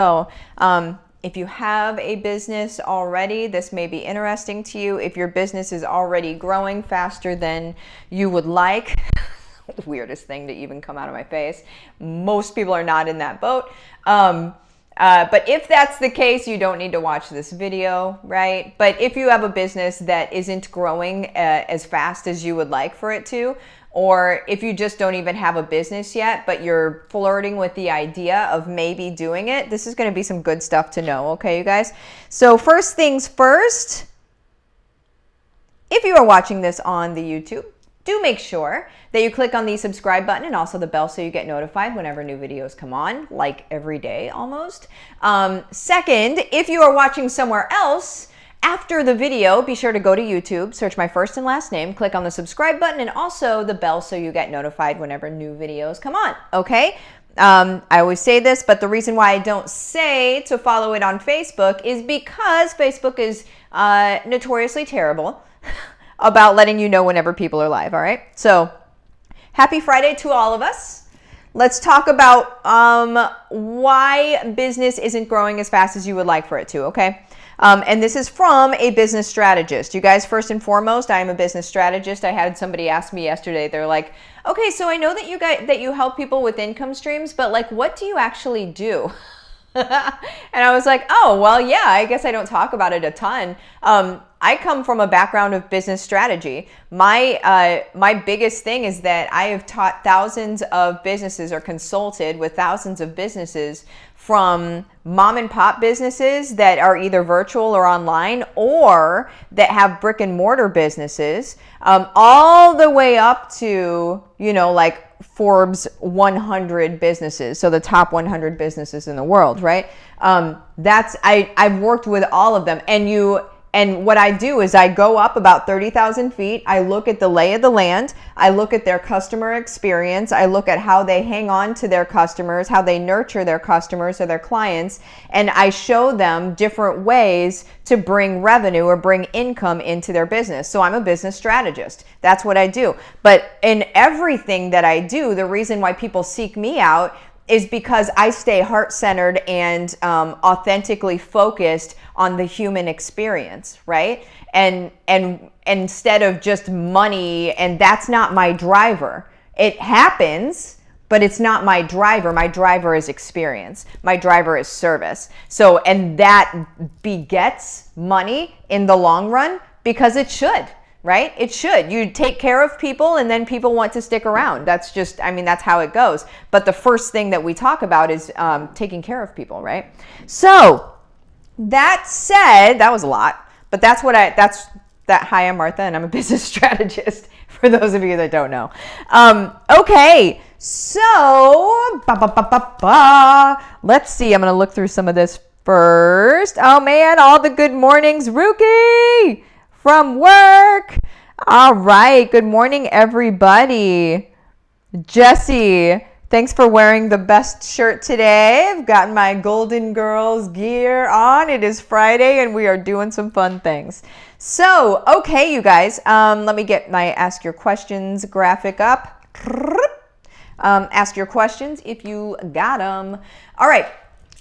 So, if you have a business already, this may be interesting to you. If your business is already growing faster than you would like, weirdest thing to even come out of my face. Most people are not in that boat. But if that's the case, you don't need to watch this video, right? But if you have a business that isn't growing as fast as you would like for it to, or if you just don't even have a business yet, but you're flirting with the idea of maybe doing it, this is going to be some good stuff to know, okay, you guys? So first things first, if you are watching this on the YouTube, do make sure that you click on the subscribe button and also the bell so you get notified whenever new videos come on, like every day almost. Second, if you are watching somewhere else, after the video, be sure to go to YouTube, search my first and last name, click on the subscribe button and also the bell so you get notified whenever new videos come on, okay? I always say this, but the reason why I don't say to follow it on Facebook is because Facebook is notoriously terrible about letting you know whenever people are live, all right? So, happy Friday to all of us. Let's talk about why business isn't growing as fast as you would like for it to, okay? And this is from a business strategist. You guys, first and foremost, I am a business strategist. I had somebody ask me yesterday, they're like, okay, so I know that you help people with income streams, but like, what do you actually do? And I was like, oh, well, yeah, I guess I don't talk about it a ton. I come from a background of business strategy. My biggest thing is that I have taught thousands of businesses or consulted with thousands of businesses, from mom and pop businesses that are either virtual or online, or that have brick and mortar businesses, all the way up to, you know, like Forbes 100 businesses. So the top 100 businesses in the world, right? I've worked with all of them. And what I do is I go up about 30,000 feet. I look at the lay of the land. I look at their customer experience. I look at how they hang on to their customers, how they nurture their customers or their clients. And I show them different ways to bring revenue or bring income into their business. So I'm a business strategist. That's what I do. But in everything that I do, the reason why people seek me out is because I stay heart-centered and authentically focused on the human experience, right? And instead of just money, and that's not my driver. It happens, but it's not my driver. My driver is experience. My driver is service. So, and that begets money in the long run because it should. Right? It should. You take care of people and then people want to stick around. That's just, I mean, that's how it goes. But the first thing that we talk about is taking care of people, right? So that said, that was a lot, but hi, I'm Martha and I'm a business strategist for those of you that don't know. Okay. So, let's see. I'm going to look through some of this first. Oh man, all the good mornings, Rookie! From work. All right. Good morning, everybody. Jesse, thanks for wearing the best shirt today. I've got my Golden Girls gear on. It is Friday and we are doing some fun things. So, okay, you guys, let me get my Ask Your Questions graphic up. Ask your questions if you got them. All right.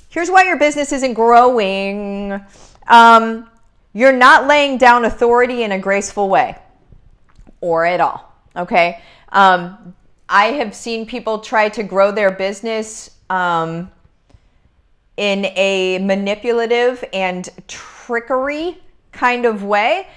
Here's why your business isn't growing. You're not laying down authority in a graceful way or at all, okay? I have seen people try to grow their business in a manipulative and trickery kind of way.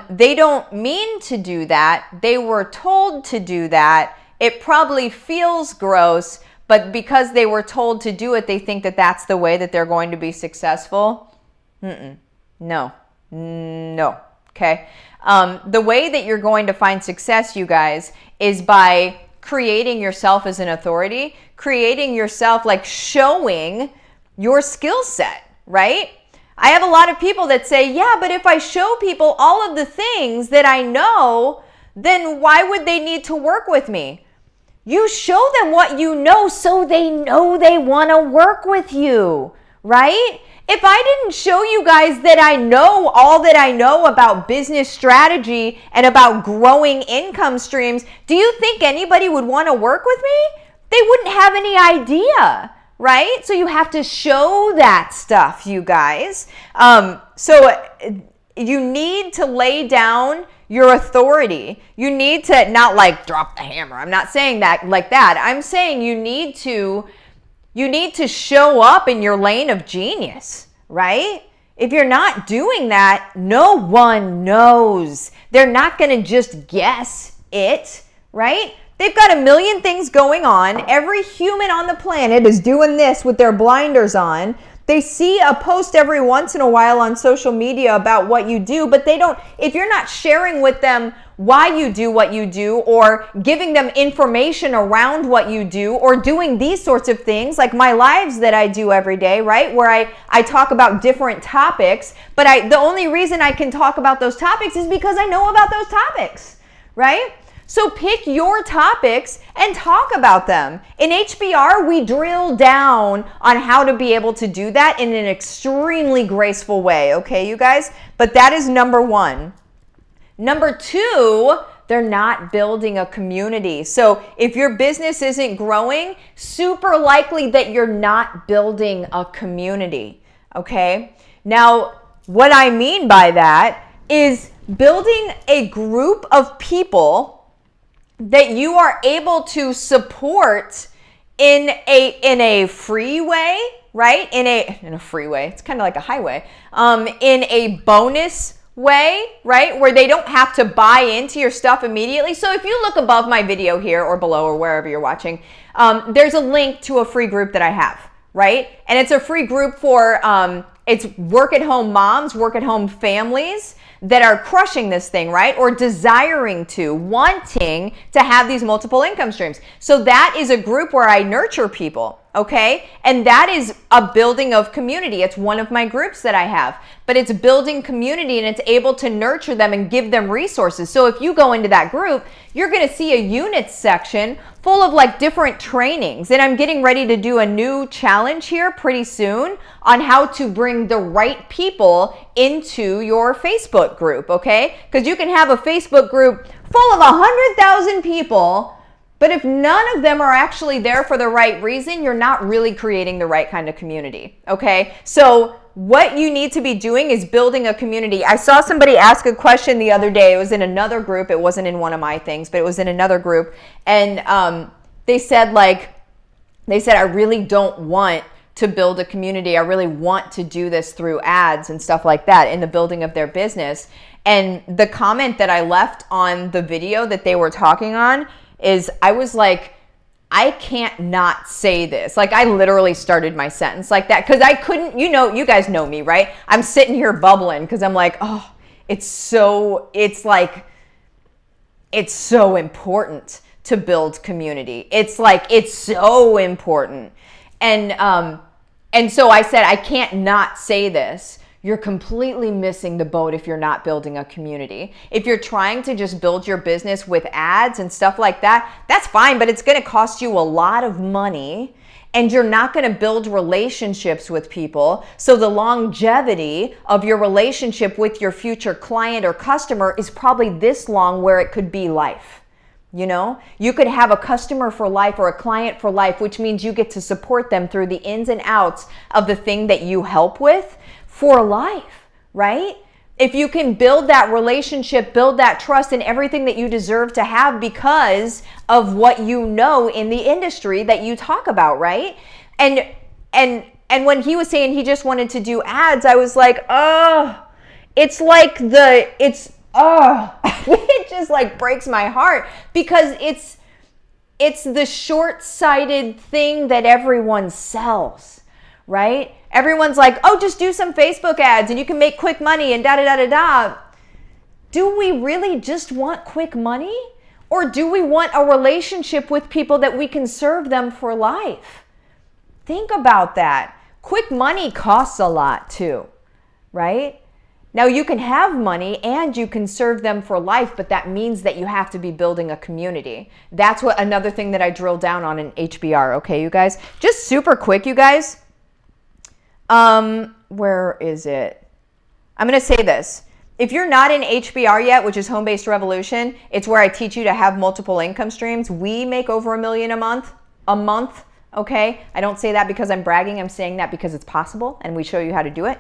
They don't mean to do that. They were told to do that. It probably feels gross, but because they were told to do it, they think that that's the way that they're going to be successful. No. Okay. The way that you're going to find success, you guys, is by creating yourself as an authority, creating yourself, like showing your skill set, right? I have a lot of people that say, yeah, but if I show people all of the things that I know, then why would they need to work with me? You show them what you know so they know they want to work with you, right? If I didn't show you guys that I know all that I know about business strategy and about growing income streams, do you think anybody would want to work with me? They wouldn't have any idea, right? So you have to show that stuff, you guys. So you need to lay down your authority. You need to not like drop the hammer. I'm not saying that like that. I'm saying you need to show up in your lane of genius, right? If you're not doing that, no one knows. They're not going to just guess it, right? They've got a million things going on. Every human on the planet is doing this with their blinders on. They see a post every once in a while on social media about what you do, but they don't, if you're not sharing with them why you do what you do, or giving them information around what you do, or doing these sorts of things like my lives that I do every day, right? Where I talk about different topics, but the only reason I can talk about those topics is because I know about those topics, right? So pick your topics and talk about them. In HBR, we drill down on how to be able to do that in an extremely graceful way, okay, you guys? But that is number one. Number two, they're not building a community. So if your business isn't growing, super likely that you're not building a community, okay? Now, what I mean by that is building a group of people that you are able to support in a free way, right? In a free way. It's kind of like a highway. In a bonus way, right? Where they don't have to buy into your stuff immediately. So if you look above my video here or below or wherever you're watching, there's a link to a free group that I have, right? And it's a free group for, it's work-at-home moms, work-at-home families that are crushing this thing, right? Or desiring to, wanting to have these multiple income streams. So that is a group where I nurture people, okay? And that is a building of community. It's one of my groups that I have, but it's building community and it's able to nurture them and give them resources. So if you go into that group, you're gonna see a units section full of like different trainings. And I'm getting ready to do a new challenge here pretty soon on how to bring the right people into your Facebook group, okay? Because you can have a Facebook group full of 100,000 people, but if none of them are actually there for the right reason, you're not really creating the right kind of community, okay? So what you need to be doing is building a community. I saw somebody ask a question the other day. It was in another group. It wasn't in one of my things, but it was in another group. And they said, I really don't want to build a community. I really want to do this through ads and stuff like that in the building of their business. And the comment that I left on the video that they were talking on is, I was like, I can't not say this. Like, I literally started my sentence like that because I couldn't, you guys know me, right? I'm sitting here bubbling because I'm like, oh, it's so important to build community. It's so important. And so I said, I can't not say this. You're completely missing the boat if you're not building a community. If you're trying to just build your business with ads and stuff like that, that's fine, but it's going to cost you a lot of money and you're not going to build relationships with people. So the longevity of your relationship with your future client or customer is probably this long, where it could be life. You could have a customer for life or a client for life, which means you get to support them through the ins and outs of the thing that you help with for life, right? If you can build that relationship, build that trust and everything that you deserve to have because of what you know in the industry that you talk about, right? And when he was saying he just wanted to do ads, I was like, it just like breaks my heart because it's the short-sighted thing that everyone sells, right? Everyone's like, oh, just do some Facebook ads and you can make quick money and da-da-da-da-da. Do we really just want quick money? Or do we want a relationship with people that we can serve them for life? Think about that. Quick money costs a lot too, right? Now you can have money and you can serve them for life, but that means that you have to be building a community. That's what another thing that I drill down on in HBR, okay, you guys? Just super quick, you guys. Where is it? I'm going to say this. If you're not in HBR yet, which is Home-Based Revolution, it's where I teach you to have multiple income streams. We make over $1 million a month. Okay, I don't say that because I'm bragging. I'm saying that because it's possible, and we show you how to do it.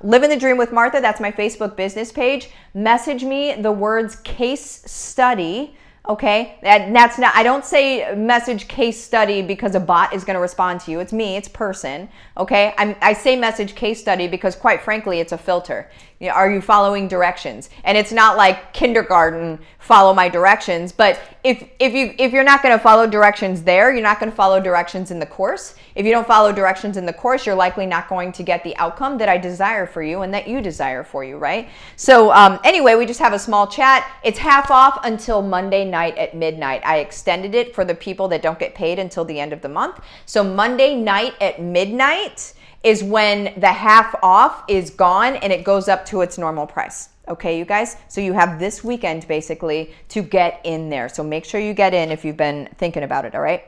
Livin the Dream with Martha. That's my Facebook business page. Message me the words case study. Okay, that's not, I don't say message case study because a bot is going to respond to you. It's me, it's person. Okay, I say message case study because quite frankly, it's a filter. You know, are you following directions? And it's not like kindergarten, follow my directions. But if you're not going to follow directions there, you're not going to follow directions in the course. If you don't follow directions in the course, you're likely not going to get the outcome that I desire for you and that you desire for you, right? So anyway, we just have a small chat. It's half off until Monday night at midnight. I extended it for the people that don't get paid until the end of the month. So Monday night at midnight is when the half off is gone and it goes up to its normal price. Okay, you guys? So you have this weekend basically to get in there. So make sure you get in if you've been thinking about it, all right?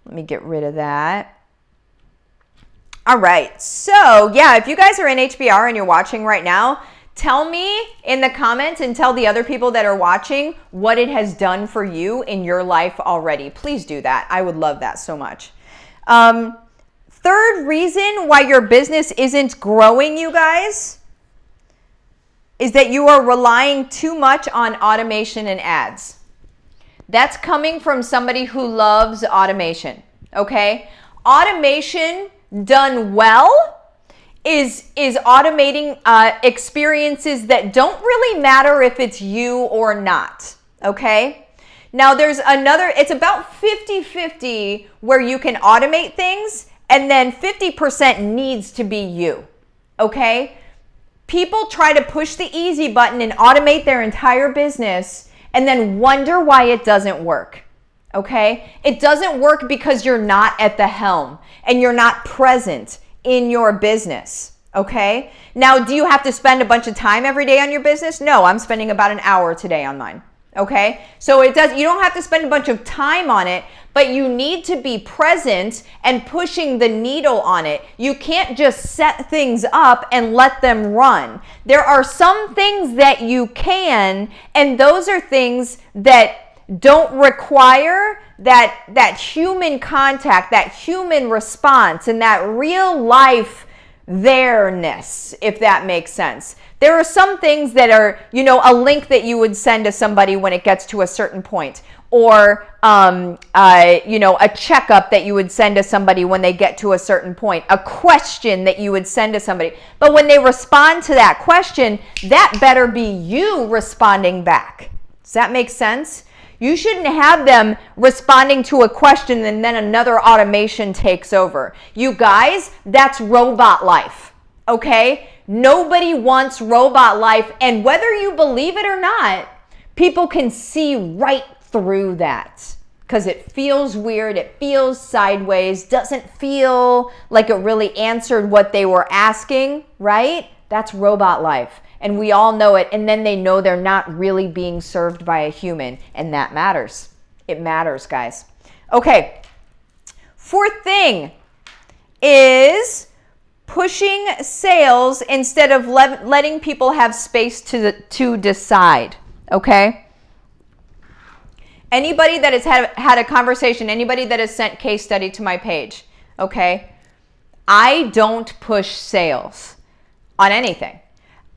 Let me get rid of that. All right, so yeah, if you guys are in HBR and you're watching right now, tell me in the comments and tell the other people that are watching what it has done for you in your life already. Please do that. I would love that so much. Third reason why your business isn't growing, you guys, is that you are relying too much on automation and ads. That's coming from somebody who loves automation, okay? Automation done well is automating experiences that don't really matter if it's you or not, okay? Now there's another, it's about 50-50 where you can automate things and then 50% needs to be you, okay? People try to push the easy button and automate their entire business and then wonder why it doesn't work, okay? It doesn't work because you're not at the helm and you're not present in your business, okay? Now, do you have to spend a bunch of time every day on your business? No, I'm spending about an hour today on mine, okay? So you don't have to spend a bunch of time on it, but you need to be present and pushing the needle on it. You can't just set things up and let them run. There are some things that you can, and those are things that don't require that human contact, that human response, and that real life there-ness, if that makes sense. There are some things that are, a link that you would send to somebody when it gets to a certain point, or a checkup that you would send to somebody when they get to a certain point, a question that you would send to somebody. But when they respond to that question, that better be you responding back. Does that make sense? You shouldn't have them responding to a question and then another automation takes over. You guys, that's robot life, okay? Nobody wants robot life, and whether you believe it or not, people can see right through that because it feels weird, it feels sideways, doesn't feel like it really answered what they were asking, right? That's robot life. And we all know it, and then they know they're not really being served by a human, and that matters. It matters, guys. Okay, fourth thing is pushing sales instead of letting people have space to decide, okay? Anybody that has had a conversation, anybody that has sent case study to my page, okay? I don't push sales on anything.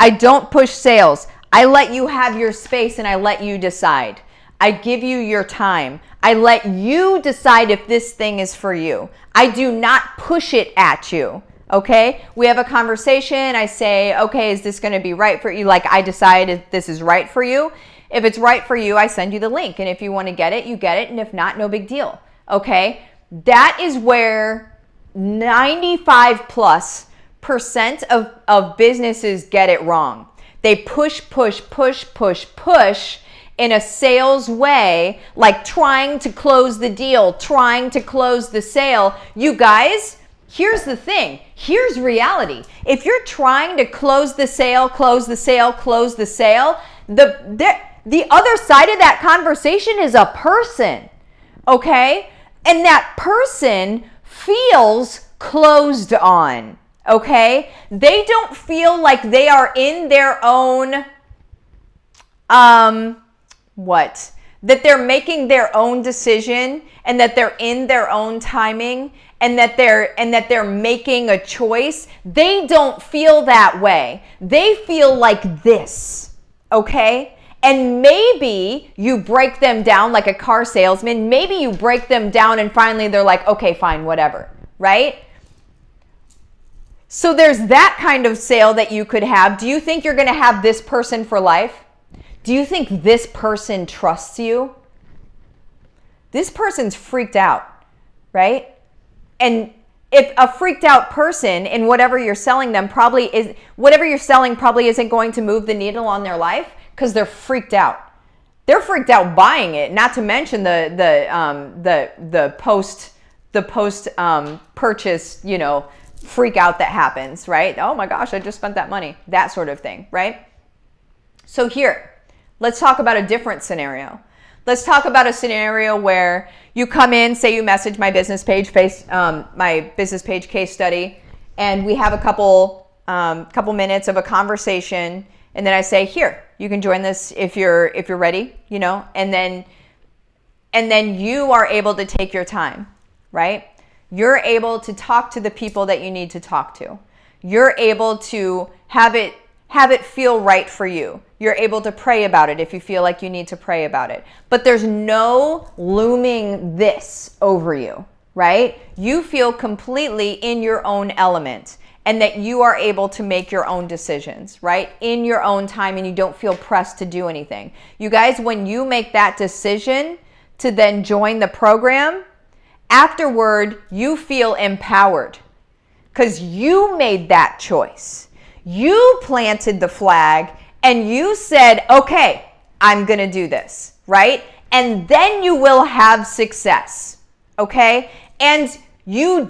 I don't push sales. I let you have your space and I let you decide. I give you your time. I let you decide if this thing is for you. I do not push it at you, okay? We have a conversation. I say, okay, is this going to be right for you? Like, I decide if this is right for you. If it's right for you, I send you the link. And if you want to get it, you get it. And if not, no big deal, okay? That is where 95+ % of businesses get it wrong. They push in a sales way, like trying to close the deal, trying to close the sale. You guys, here's the thing. Here's reality. If you're trying to close the sale, the other side of that conversation is a person, okay? And that person feels closed on. Okay? They don't feel like they are in their own, that they're making their own decision and that they're in their own timing and that they're making a choice, they don't feel that way. They feel like this, okay? And maybe you break them down like a car salesman. Maybe you break them down and finally they're like, okay, fine, whatever, right? So there's that kind of sale that you could have. Do you think you're going to have this person for life? Do you think this person trusts you? This person's freaked out, right? And if a freaked out person in whatever you're selling them whatever you're selling probably isn't going to move the needle on their life because they're freaked out. They're freaked out buying it, not to mention the post purchase, freak out that happens, right? Oh my gosh, I just spent that money, that sort of thing, right? So here, let's talk about a different scenario. Let's talk about a scenario where you come in, say you message my business page case study, and we have a couple minutes of a conversation, and then I say, here, you can join this if you're ready, and then you are able to take your time, right? You're able to talk to the people that you need to talk to. You're able to have it feel right for you. You're able to pray about it if you feel like you need to pray about it. But there's no looming this over you, right? You feel completely in your own element and that you are able to make your own decisions, right? In your own time, and you don't feel pressed to do anything. You guys, when you make that decision to then join the program, afterward, you feel empowered because you made that choice. You planted the flag and you said, okay, I'm going to do this, right? And then you will have success, okay? And you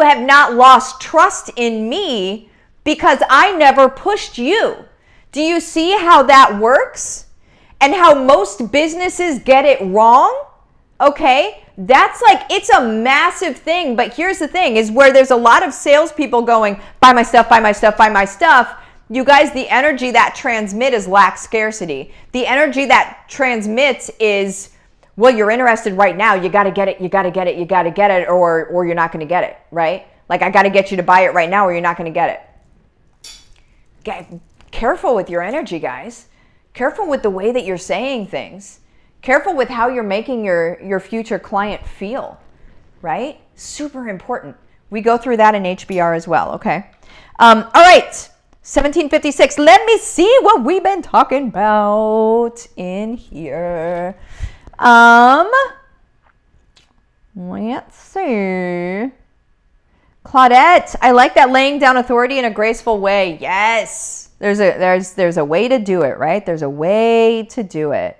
have not lost trust in me because I never pushed you. Do you see how that works? And how most businesses get it wrong? Okay, that's it's a massive thing. But here's the thing is where there's a lot of salespeople going, buy my stuff, buy my stuff, buy my stuff. You guys, the energy that transmit is lack scarcity. The energy that transmits is, well, you're interested right now. You got to get it. You got to get it. You got to get it or you're not going to get it, right? Like I got to get you to buy it right now or you're not going to get it. Get careful with your energy, guys. Careful with the way that you're saying things. Careful with how you're making your future client feel, right? Super important. We go through that in HBR as well, okay? All right, 1756. Let me see what we've been talking about in here. Let's see. Claudette, I like that, laying down authority in a graceful way. Yes, there's a way to do it, right? There's a way to do it.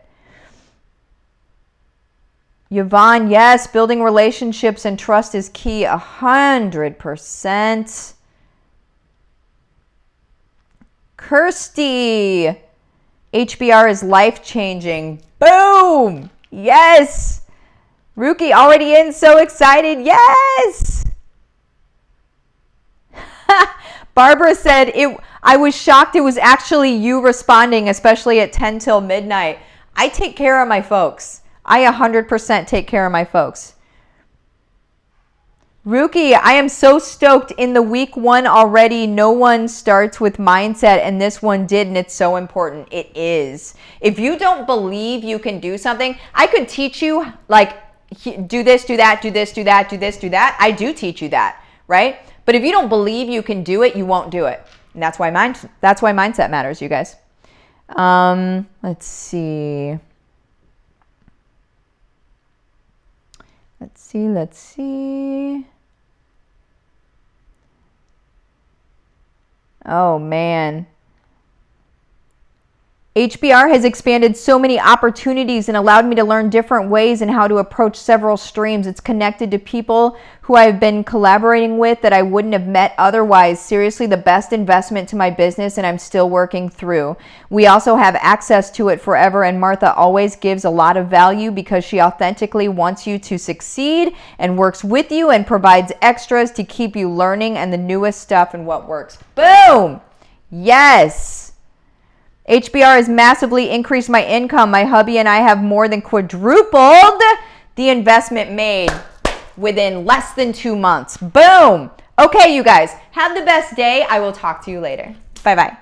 Yvonne, yes, building relationships and trust is key, 100%. Kirsty, HBR is life-changing. Boom! Yes! Ruki, already in, so excited. Yes! Barbara said, I was shocked it was actually you responding, especially at 10 till midnight. I take care of my folks. I 100% take care of my folks. Ruki, I am so stoked in the week 1 already. No one starts with mindset and this one did, and it's so important. It is. If you don't believe you can do something, I could teach you do this, do that, do this, do that, do this, do that. I do teach you that, right? But if you don't believe you can do it, you won't do it. And that's why mindset matters, you guys. Let's see. Let's see. Oh, man. HBR has expanded so many opportunities and allowed me to learn different ways and how to approach several streams. It's connected to people who I've been collaborating with that I wouldn't have met otherwise. Seriously, the best investment to my business, and I'm still working through. We also have access to it forever, and Martha always gives a lot of value because she authentically wants you to succeed and works with you and provides extras to keep you learning and the newest stuff and what works. Boom! Yes! HBR has massively increased my income. My hubby and I have more than quadrupled the investment made within less than 2 months. Boom. Okay, you guys, have the best day. I will talk to you later. Bye-bye.